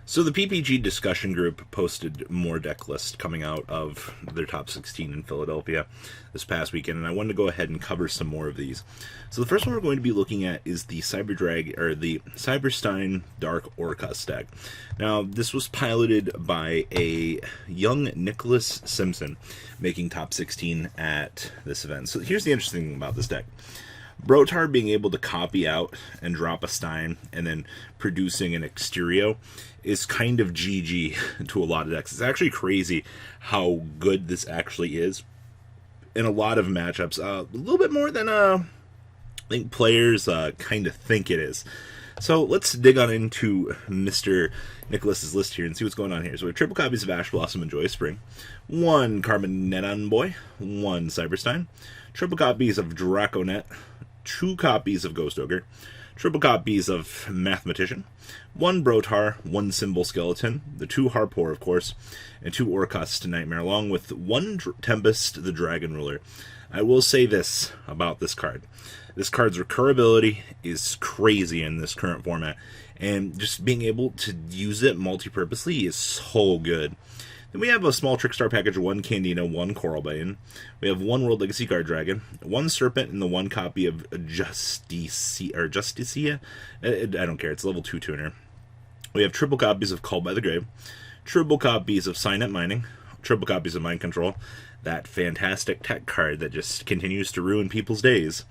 So the PPG discussion group posted more deck lists coming out of their top 16 in Philadelphia this past weekend, and I wanted to go ahead and cover some more of these. So the first one we're going to be looking at is the the Cyberstein Dark Orcust deck. Now, this was piloted by a young Nicholas Simpson, making top 16 at this event. So here's the interesting thing about this deck. Brotar being able to copy out and drop a Stein and then producing an Exterio is kind of GG to a lot of decks. It's actually crazy how good this actually is in a lot of matchups. A little bit more than I think players kind of think it is. So let's dig on into Mr. Nicholas's list here and see what's going on here. So we have triple copies of Ash Blossom and Joyous Spring, 1 Carboneton Boy, 1 Cyberstein, triple copies of Draconet, 2 copies of Ghost Ogre, triple copies of Mathematician, 1 Brotar, 1 Symbol Skeleton, the 2 Harpor, of course, and 2 Orcust Nightmare, along with 1 Tempest, the Dragon Ruler. I will say this about this card. This card's recurability is crazy in this current format, and just being able to use it multi-purposely is so good. Then we have a small Trickstar package of 1 Candina, 1 Coralbane. We have 1 World Legacy Guard Dragon, 1 Serpent, and the 1 copy of Justicia. I don't care, it's level 2 tuner. We have triple copies of Called by the Grave, triple copies of Signet Mining, triple copies of Mind Control, that fantastic tech card that just continues to ruin people's days.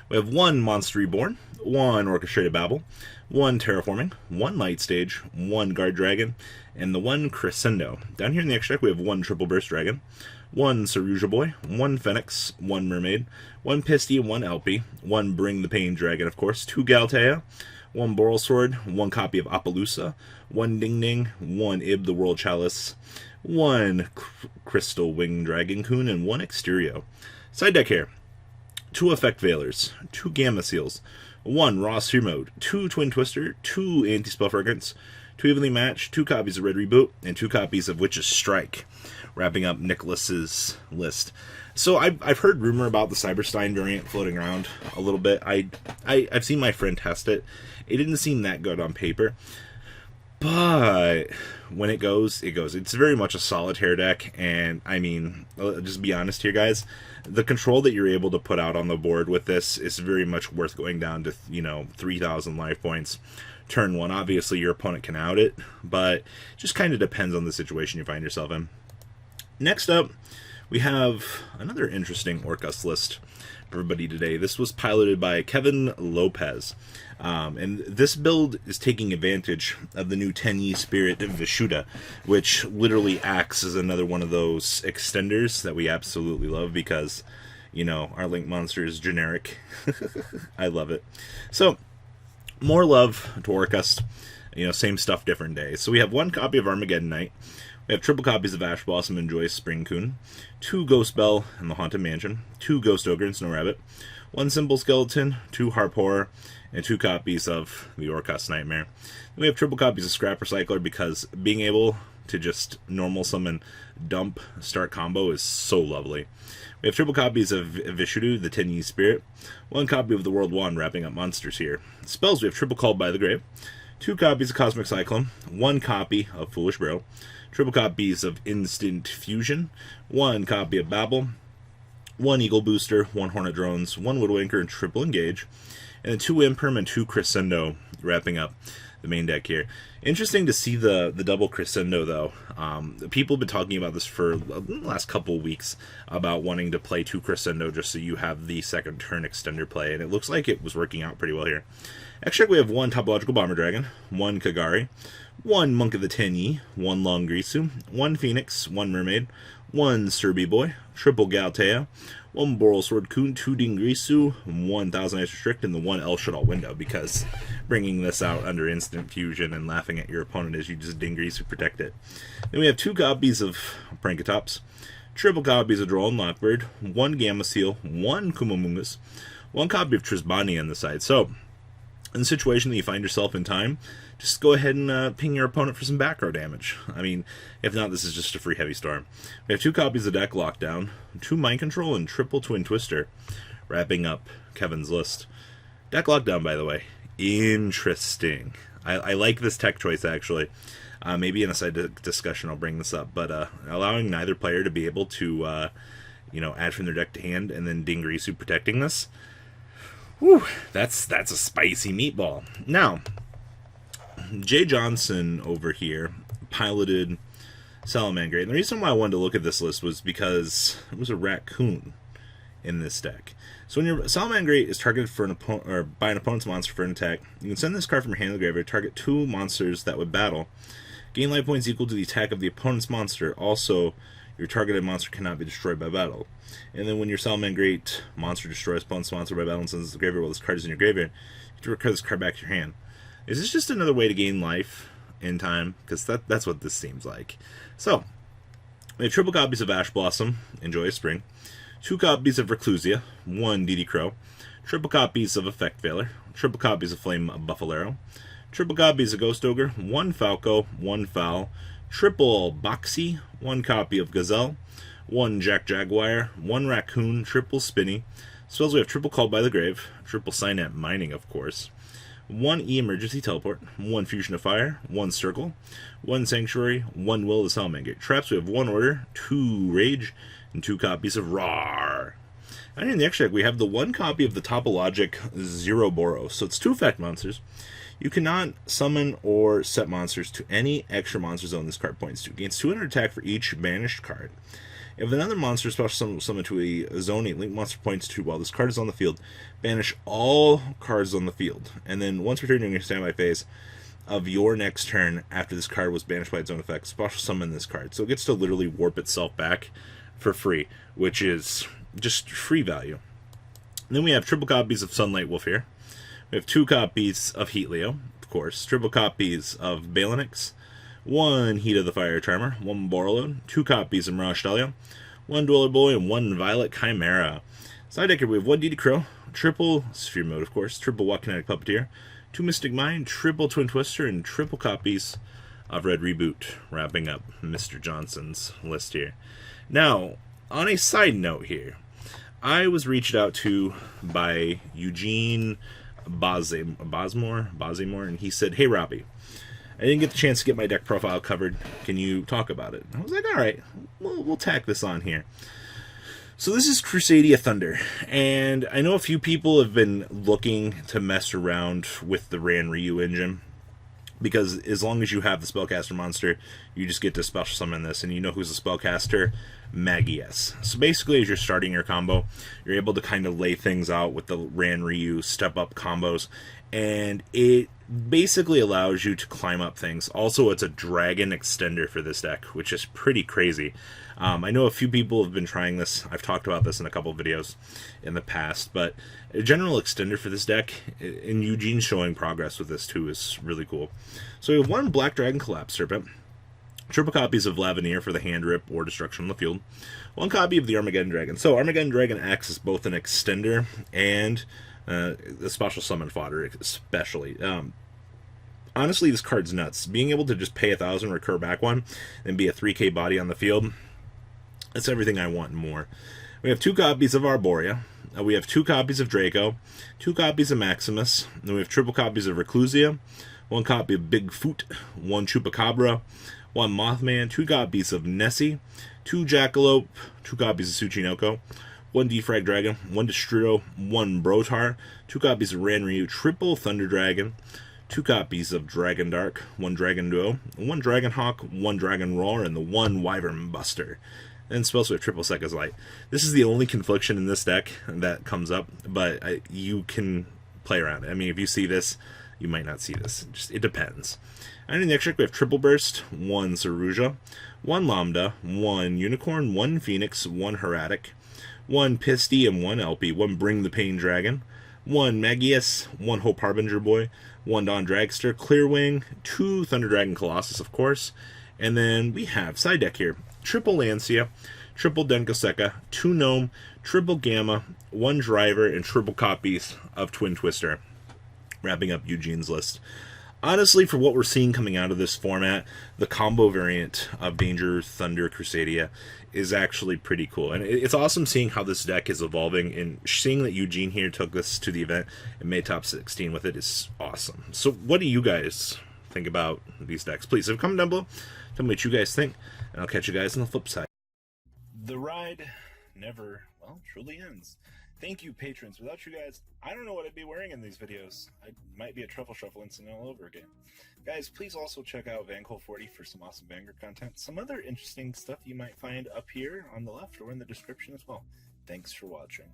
We have 1 Monster Reborn, 1 Orchestrated Babel, 1 Terraforming, 1 Might Stage, 1 Guard Dragon, and the 1 Crescendo. Down here in the extra deck, we have 1 Triple Burst Dragon, 1 Saruja Boy, 1 Phoenix, 1 Mermaid, 1 Pisty, 1 Elpie, 1 Bring the Pain Dragon, of course, 2 Galtea, 1 Boral Sword, 1 copy of Appaloosa, 1 Ding Ding, 1 Ib the World Chalice, 1 Crystal Wing Dragon Coon, and 1 Exterio. Side deck here. 2 Effect Veilers, 2 Gamma Seals, 1 Raw Seer Mode, 2 Twin Twister, 2 Anti-Spell Fragrance, 2 Evenly Match, 2 copies of Red Reboot, and 2 copies of Witch's Strike, wrapping up Nicholas's list. So I've heard rumor about the Cyberstein variant floating around a little bit. I've seen my friend test it. It didn't seem that good on paper, but when it goes, it goes. It's very much a solitaire deck, and I mean, just be honest here, guys. The control that you're able to put out on the board with this is very much worth going down to, 3,000 life points. Turn 1, obviously your opponent can out it, but it just kind of depends on the situation you find yourself in. Next up, we have another interesting Orcust list for everybody today. This was piloted by Kevin Lopez. And this build is taking advantage of the new 10E Spirit Vishuddha, which literally acts as another one of those extenders that we absolutely love because, our Link monster is generic. I love it. So, more love to Orcust. Same stuff, different day. So we have 1 copy of Armageddon Knight. We have triple copies of Ash Blossom and Joyous Spring Coon, 2 Ghost Bell and the Haunted Mansion, 2 Ghost Ogre and Snow Rabbit, 1 Symbol Skeleton, 2 Harp Horror, and 2 copies of the Orcust Nightmare. Then we have triple copies of Scrap Recycler because being able to just normal summon dump start combo is so lovely. We have triple copies of Vishuddha, the 10E Spirit, 1 copy of the World Wand wrapping up monsters here. Spells, we have triple Called by the Grave, 2 copies of Cosmic Cyclone, 1 copy of Foolish Bro, triple copies of Instant Fusion, 1 copy of Babel, 1 Eagle Booster, 1 Hornet Drones, 1 Woodwinker, and triple Engage, and then 2 Imperm and 2 Crescendo wrapping up the main deck here. Interesting to see the double Crescendo, though. People have been talking about this for the last couple of weeks, about wanting to play 2 Crescendo just so you have the second turn extender play, and it looks like it was working out pretty well here. Extra, we have 1 Topological Bomber Dragon, 1 Kagari, 1 Monk of the 10E, 1 Long Grisu, 1 Phoenix, 1 Mermaid, 1 Serby Boy, triple Galtea, 1 Boral Sword Coon, 2 Dingrisu, 1 Thousand Ice Restrict, and the 1 El Shadal Window, because bringing this out under Instant Fusion and laughing at your opponent as you just Dingrisu protect it. Then we have 2 copies of Prankatops, triple copies of Droll and Lockbird, 1 Gamma Seal, 1 Kumomungus, 1 copy of Trisbani on the side. So, in the situation that you find yourself in time, just go ahead and ping your opponent for some back row damage. I mean, if not, this is just a free Heavy Storm. We have 2 copies of Deck Lockdown, 2 Mind Control, and triple Twin Twister, wrapping up Kevin's list. Deck Lockdown, by the way, interesting. I like this tech choice, actually. Maybe in a side discussion I'll bring this up, but allowing neither player to be able to, add from their deck to hand, and then Dingrisu protecting this, whew, that's a spicy meatball. Now, Jay Johnson over here piloted Salamangreat, and the reason why I wanted to look at this list was because it was a raccoon in this deck. So when your Salamangreat is targeted for an opponent or by an opponent's monster for an attack, you can send this card from your hand to the graveyard, target 2 monsters that would battle. Gain life points equal to the attack of the opponent's monster. Also, your targeted monster cannot be destroyed by battle. And then when your Salamangreat monster destroys opponent's monster by battle and sends it to the graveyard while this card is in your graveyard, you have to return this card back to your hand. Is this just another way to gain life in time? Because that's what this seems like. So, we have triple copies of Ash Blossom, Enjoy Spring, 2 copies of Reclusia, 1 DD Crow, triple copies of Effect Veiler, triple copies of Flame Buffalero, triple copies of Ghost Ogre, 1 Falco, 1 Fowl, triple Boxy, 1 copy of Gazelle, 1 Jack Jaguar, 1 Raccoon, triple Spinny. Spells we have triple Called by the Grave, triple Signet Mining, of course, 1 E-Emergency Teleport, 1 Fusion of Fire, 1 Circle, 1 Sanctuary, 1 Will of the Salamangreat. Traps we have 1 Order, 2 Rage, and 2 copies of Roar. And in the extra deck we have the 1 copy of the Topologic Zero Boros. So it's 2 effect monsters. You cannot summon or set monsters to any extra monster zone this card points to. Gains 200 attack for each banished card. If another monster is special summoned to a zone 8 link monster points to while this card is on the field, banish all cards on the field. And then once returning during your standby phase of your next turn after this card was banished by its own effect, special summon this card. So it gets to literally warp itself back for free, which is just free value. And then we have triple copies of Sunlight Wolf here. We have 2 copies of Heat Leo, of course, triple copies of Balanix, 1 Heat of the Fire Charmer, 1 Borreload, 2 copies of Mirage Stallion, 1 Dweller Boy, and 1 Violet Chimera. Side deck here we have 1 DD Crow, triple Sphere Mode, of course, triple Walk Kinetic Puppeteer, 2 Mystic Mind, triple Twin Twister, and triple copies of Red Reboot, wrapping up Mr. Johnson's list here. Now, on a side note here, I was reached out to by Eugene Bosley, and he said, "Hey Robbie, I didn't get the chance to get my deck profile covered. Can you talk about it?" I was like, all right, we'll tack this on here. So this is Crusadia Thunder, and I know a few people have been looking to mess around with the Ran Ryu engine, because as long as you have the Spellcaster monster, you just get to special summon this, and you know who's the Spellcaster? Magius. So basically, as you're starting your combo, you're able to kind of lay things out with the Ran Ryu step-up combos, and it basically allows you to climb up things. Also, it's a dragon extender for this deck, which is pretty crazy. I know a few people have been trying this. I've talked about this in a couple of videos in the past, but a general extender for this deck, and Eugene showing progress with this too, is really cool. So we have 1 Black Dragon Collapse Serpent, triple copies of Laveneer for the hand rip or destruction on the field, 1 copy of the Armageddon Dragon. So Armageddon Dragon acts as both an extender and a special summon fodder, especially. Honestly, this card's nuts. Being able to just pay 1,000, recur back 1, and be a 3k body on the field, that's everything I want and more. We have 2 copies of Arborea. We have 2 copies of Draco, 2 copies of Maximus, and we have triple copies of Reclusia, 1 copy of Bigfoot, 1 Chupacabra, 1 Mothman, 2 copies of Nessie, 2 Jackalope, 2 copies of Tsuchinoko, 1 Defrag Dragon, 1 Destrudo, 1 Brotar, 2 copies of Ranryu, triple Thunder Dragon, 2 copies of Dragon Dark, 1 Dragon Duo, 1 Dragon Hawk, 1 Dragon Roar, and the 1 Wyvern Buster. And spells with triple Sekka's Light. This is the only confliction in this deck that comes up, but you can play around it. I mean, if you see this, you might not see this. It depends. And in the extra deck, we have Triple Burst, 1 Saruja, 1 Lambda, 1 Unicorn, 1 Phoenix, 1 Heratic, 1 Pisty, and 1 LP, 1 Bring the Pain Dragon, 1 Magius, 1 Hope Harbinger Boy, 1 Dawn Dragster, Clearwing, 2 Thunder Dragon Colossus, of course, and then we have side deck here, triple Lancia, triple Denkoseka, 2 Gnome, triple Gamma, 1 Driver, and triple copies of Twin Twister, wrapping up Eugene's list. Honestly, for what we're seeing coming out of this format, the combo variant of Danger, Thunder, Crusadia is actually pretty cool. And it's awesome seeing how this deck is evolving, and seeing that Eugene here took this to the event and made top 16 with it is awesome. So what do you guys think about these decks? Please, comment down below. Tell me what you guys think, and I'll catch you guys on the flip side. The ride never, well, truly ends. Thank you, patrons. Without you guys, I don't know what I'd be wearing in these videos. I might be a truffle shuffle incident all over again. Guys, please also check out Vanco40 for some awesome Vanguard content. Some other interesting stuff you might find up here on the left or in the description as well. Thanks for watching.